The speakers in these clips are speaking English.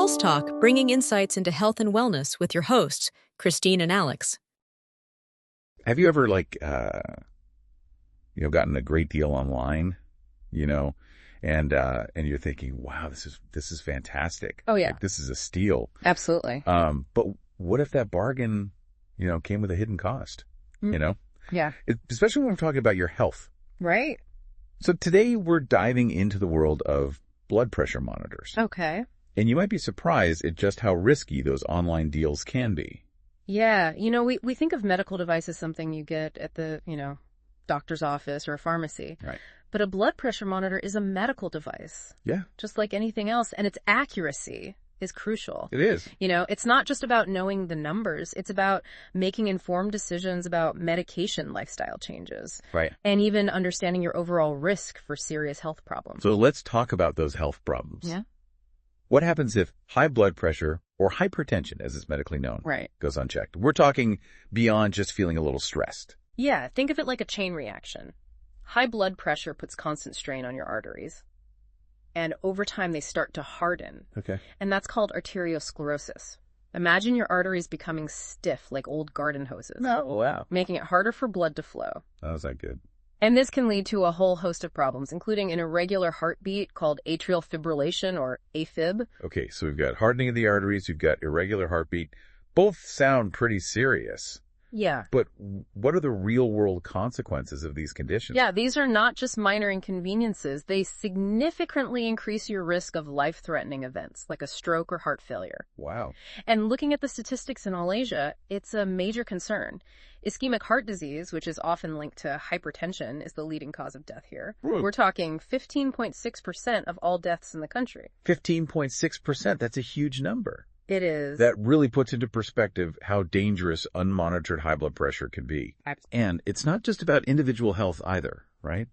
Pulse Talk, bringing insights into health and wellness with your hosts, Christine and Alex. Have you ever gotten a great deal online, and you're thinking, wow, this is fantastic. Oh yeah. Like, this is a steal. Absolutely. But what if that bargain, came with a hidden cost, Yeah. Especially when we're talking about your health. Right. So today we're diving into the world of blood pressure monitors. Okay. And you might be surprised at just how risky those online deals can be. Yeah. We think of medical device as something you get at the, doctor's office or a pharmacy. Right. But a blood pressure monitor is a medical device. Yeah. Just like anything else. And its accuracy is crucial. It is. It's not just about knowing the numbers. It's about making informed decisions about medication lifestyle changes. Right. And even understanding your overall risk for serious health problems. So let's talk about those health problems. Yeah. What happens if high blood pressure, or hypertension as it's medically known, Right. goes unchecked? We're talking beyond just feeling a little stressed. Yeah, think of it like a chain reaction. High blood pressure puts constant strain on your arteries. And over time, they start to harden. Okay. And that's called arteriosclerosis. Imagine your arteries becoming stiff like old garden hoses. Oh, wow. Making it harder for blood to flow. How's that good? And this can lead to a whole host of problems, including an irregular heartbeat called atrial fibrillation or AFib. Okay, so we've got hardening of the arteries, we've got irregular heartbeat. Both sound pretty serious. Yeah. But what are the real-world consequences of these conditions? Yeah, these are not just minor inconveniences. They significantly increase your risk of life-threatening events, like a stroke or heart failure. Wow. And looking at the statistics in Malaysia, it's a major concern. Ischemic heart disease, which is often linked to hypertension, is the leading cause of death here. Whoa. We're talking 15.6% of all deaths in the country. 15.6%, that's a huge number. It is. That really puts into perspective how dangerous unmonitored high blood pressure can be. And it's not just about individual health either, right?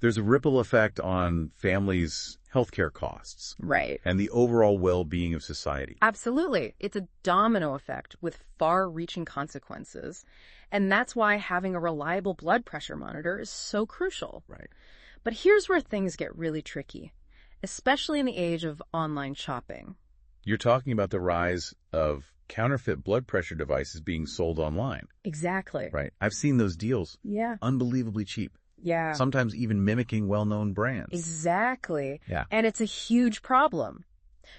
There's a ripple effect on families' healthcare costs. Right. And the overall well-being of society. Absolutely. It's a domino effect with far-reaching consequences. And that's why having a reliable blood pressure monitor is so crucial. Right. But here's where things get really tricky, especially in the age of online shopping. You're talking about the rise of counterfeit blood pressure devices being sold online. Exactly. Right. I've seen those deals. Yeah. Unbelievably cheap. Yeah. Sometimes even mimicking well-known brands. Exactly. Yeah. And it's a huge problem.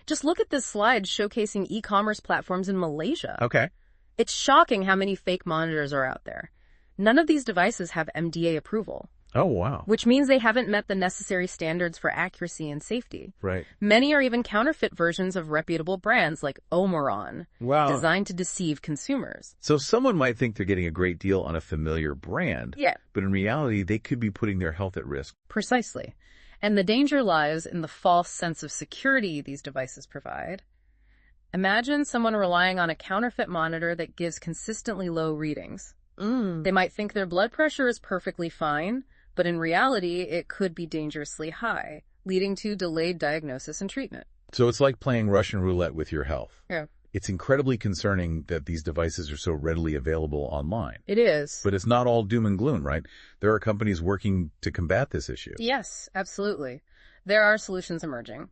Just look at this slide showcasing e-commerce platforms in Malaysia. Okay. It's shocking how many fake monitors are out there. None of these devices have MDA approval. Oh, wow. Which means they haven't met the necessary standards for accuracy and safety. Right. Many are even counterfeit versions of reputable brands like Omron, Wow. designed to deceive consumers. So someone might think they're getting a great deal on a familiar brand. Yeah. But in reality, they could be putting their health at risk. Precisely. And the danger lies in the false sense of security these devices provide. Imagine someone relying on a counterfeit monitor that gives consistently low readings. They might think their blood pressure is perfectly fine, but in reality, it could be dangerously high, leading to delayed diagnosis and treatment. So it's like playing Russian roulette with your health. Yeah. It's incredibly concerning that these devices are so readily available online. It is. But it's not all doom and gloom, right? There are companies working to combat this issue. Yes, absolutely. There are solutions emerging.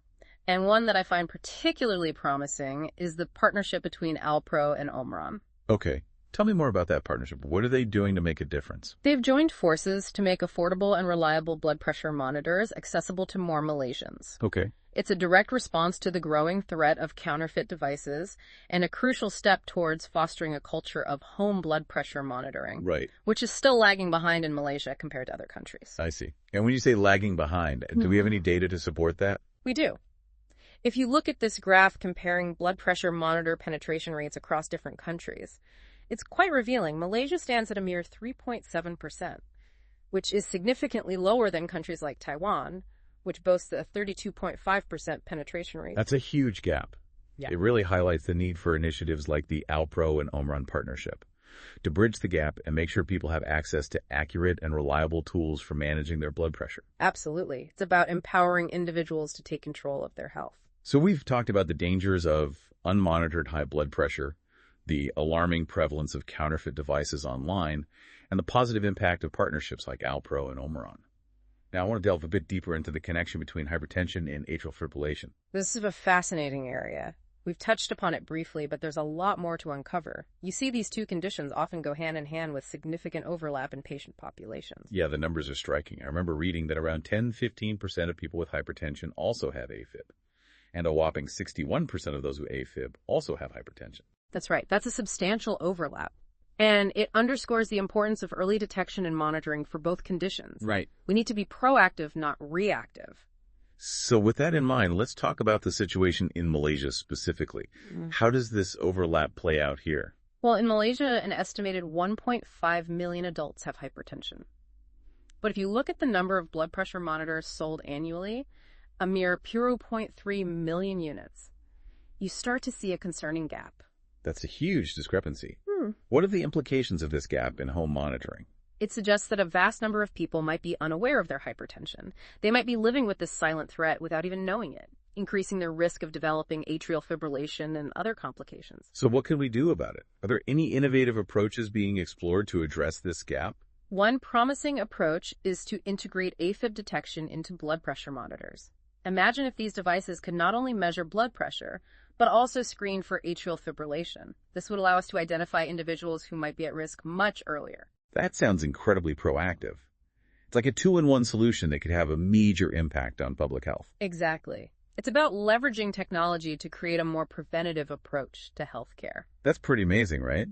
And one that I find particularly promising is the partnership between Alpro and Omron. Okay. Tell me more about that partnership. What are they doing to make a difference? They've joined forces to make affordable and reliable blood pressure monitors accessible to more Malaysians. Okay. It's a direct response to the growing threat of counterfeit devices and a crucial step towards fostering a culture of home blood pressure monitoring, Right. which is still lagging behind in Malaysia compared to other countries. I see. And when you say lagging behind, do we have any data to support that? We do. If you look at this graph comparing blood pressure monitor penetration rates across different countries, it's quite revealing. Malaysia stands at a mere 3.7%, which is significantly lower than countries like Taiwan, which boasts a 32.5% penetration rate. That's a huge gap. Yeah. It really highlights the need for initiatives like the Alpro and Omron partnership to bridge the gap and make sure people have access to accurate and reliable tools for managing their blood pressure. Absolutely. It's about empowering individuals to take control of their health. So we've talked about the dangers of unmonitored high blood pressure, the alarming prevalence of counterfeit devices online, and the positive impact of partnerships like Alpro and Omron. Now, I want to delve a bit deeper into the connection between hypertension and atrial fibrillation. This is a fascinating area. We've touched upon it briefly, but there's a lot more to uncover. You see, these two conditions often go hand in hand with significant overlap in patient populations. Yeah, the numbers are striking. I remember reading that around 10–15% of people with hypertension also have AFib, and a whopping 61% of those with AFib also have hypertension. That's right. That's a substantial overlap. And it underscores the importance of early detection and monitoring for both conditions. Right. We need to be proactive, not reactive. So with that in mind, let's talk about the situation in Malaysia specifically. How does this overlap play out here? Well, in Malaysia, an estimated 1.5 million adults have hypertension. But if you look at the number of blood pressure monitors sold annually, a mere 0.3 million units, you start to see a concerning gap. That's a huge discrepancy. What are the implications of this gap in home monitoring? It suggests that a vast number of people might be unaware of their hypertension. They might be living with this silent threat without even knowing it, increasing their risk of developing atrial fibrillation and other complications. So what can we do about it? Are there any innovative approaches being explored to address this gap? One promising approach is to integrate AFib detection into blood pressure monitors. Imagine if these devices could not only measure blood pressure, but also screen for atrial fibrillation. This would allow us to identify individuals who might be at risk much earlier. That sounds incredibly proactive. It's like a two-in-one solution that could have a major impact on public health. Exactly. It's about leveraging technology to create a more preventative approach to healthcare. That's pretty amazing, right?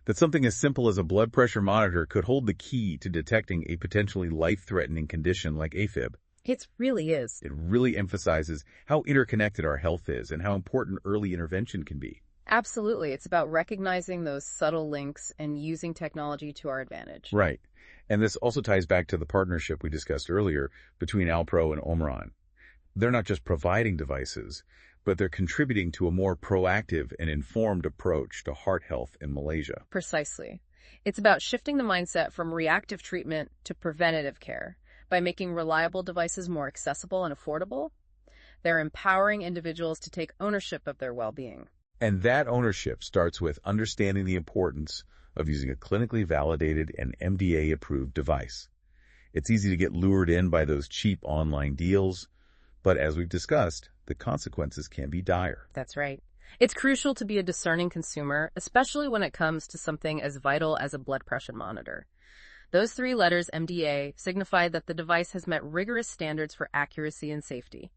That something as simple as a blood pressure monitor could hold the key to detecting a potentially life-threatening condition like AFib. It really is. It really emphasizes how interconnected our health is and how important early intervention can be. Absolutely. It's about recognizing those subtle links and using technology to our advantage. Right. And this also ties back to the partnership we discussed earlier between Alpro and Omron. They're not just providing devices, but they're contributing to a more proactive and informed approach to heart health in Malaysia. Precisely. It's about shifting the mindset from reactive treatment to preventative care. By making reliable devices more accessible and affordable, they're empowering individuals to take ownership of their well-being. And that ownership starts with understanding the importance of using a clinically validated and MDA-approved device. It's easy to get lured in by those cheap online deals, but as we've discussed, the consequences can be dire. That's right. It's crucial to be a discerning consumer, especially when it comes to something as vital as a blood pressure monitor. Those three letters, MDA, signify that the device has met rigorous standards for accuracy and safety.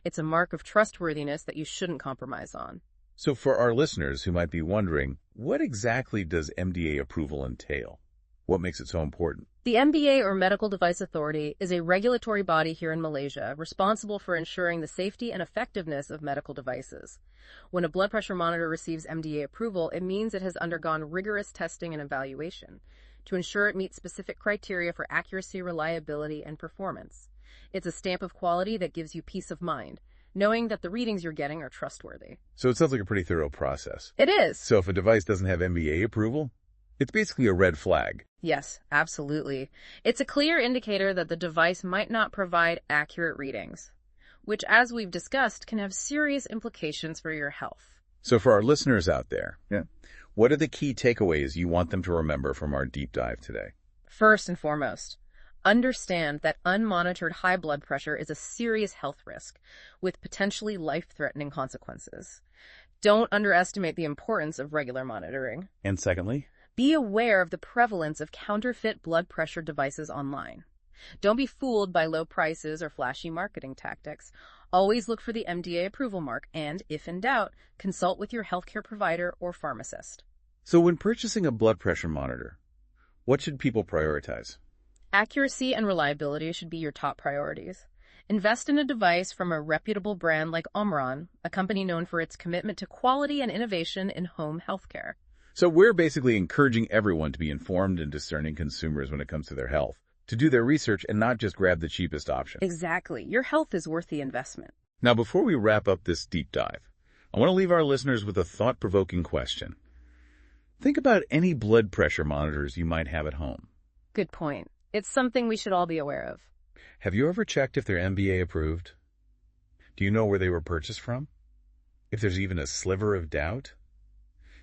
It's a mark of trustworthiness that you shouldn't compromise on. So for our listeners who might be wondering, what exactly does MDA approval entail? What makes it so important? The MDA, or Medical Device Authority, is a regulatory body here in Malaysia responsible for ensuring the safety and effectiveness of medical devices. When a blood pressure monitor receives MDA approval, it means it has undergone rigorous testing and evaluation to ensure it meets specific criteria for accuracy, reliability, and performance. It's a stamp of quality that gives you peace of mind, knowing that the readings you're getting are trustworthy. So it sounds like a pretty thorough process. It is. So if a device doesn't have MDA approval, it's basically a red flag. Yes, absolutely. It's a clear indicator that the device might not provide accurate readings, which, as we've discussed, can have serious implications for your health. So for our listeners out there, what are the key takeaways you want them to remember from our deep dive today? First and foremost, understand that unmonitored high blood pressure is a serious health risk with potentially life-threatening consequences. Don't underestimate the importance of regular monitoring. And secondly, be aware of the prevalence of counterfeit blood pressure devices online. Don't be fooled by low prices or flashy marketing tactics. Always look for the MDA approval mark and, if in doubt, consult with your healthcare provider or pharmacist. So when purchasing a blood pressure monitor, what should people prioritize? Accuracy and reliability should be your top priorities. Invest in a device from a reputable brand like Omron, a company known for its commitment to quality and innovation in home healthcare. So we're basically encouraging everyone to be informed and discerning consumers when it comes to their health, to do their research and not just grab the cheapest option. Exactly. Your health is worth the investment. Now, before we wrap up this deep dive, I want to leave our listeners with a thought-provoking question. Think about any blood pressure monitors you might have at home. Good point. It's something we should all be aware of. Have you ever checked if they're MDA approved? Do you know where they were purchased from? If there's even a sliver of doubt,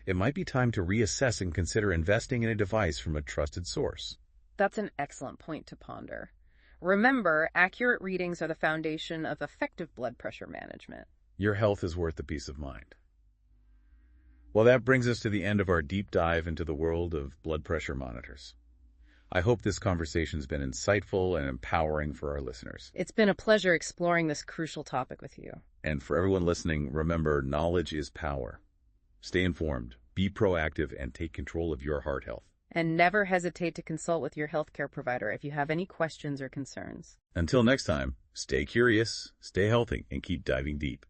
it might be time to reassess and consider investing in a device from a trusted source. That's an excellent point to ponder. Remember, accurate readings are the foundation of effective blood pressure management. Your health is worth the peace of mind. Well, that brings us to the end of our deep dive into the world of blood pressure monitors. I hope this conversation's been insightful and empowering for our listeners. It's been a pleasure exploring this crucial topic with you. And for everyone listening, remember, knowledge is power. Stay informed, be proactive, and take control of your heart health. And never hesitate to consult with your healthcare provider if you have any questions or concerns. Until next time, stay curious, stay healthy, and keep diving deep.